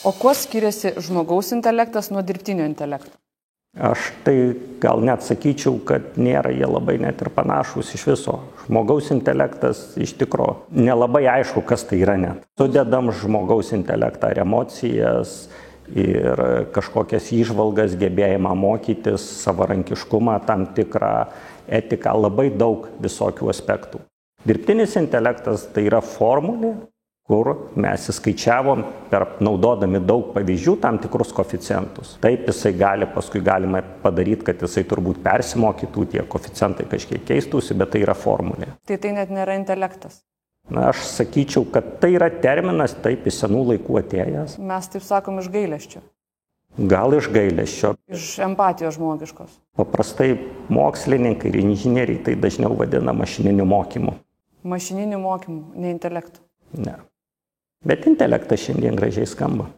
O kuo skiriasi žmogaus intelektas nuo dirbtinio intelekto? Aš tai gal net sakyčiau, kad nėra jie labai net ir panašus iš viso. Žmogaus intelektas iš tikro nelabai aišku, kas tai yra net. Sudedam žmogaus intelektą ir emocijas ir kažkokias įžvalgas, gebėjimą mokytis, savarankiškumą, tam tikrą etiką, labai daug visokių aspektų. Dirbtinis intelektas tai yra formulė, kur mes įskaičiavom naudodami daug pavyzdžių tam tikrus koeficientus. Taip jisai paskui galima padaryti, kad jisai turbūt persimokytų, tie koeficientai kažkiek keistųsi, bet tai yra formulė. Tai net nėra intelektas. Na, aš sakyčiau, kad tai yra terminas taip iš senų laikų atėjęs. Mes taip sakom iš gailesčio. Gal iš gailesčio. Iš empatijos žmogiškos. Paprastai mokslininkai ir inžinieriai tai dažniau vadina mašininiu mokymu. Mašininiu mokymu, ne intelektu. Ne. Bet intelektas šiandien gražiai skamba.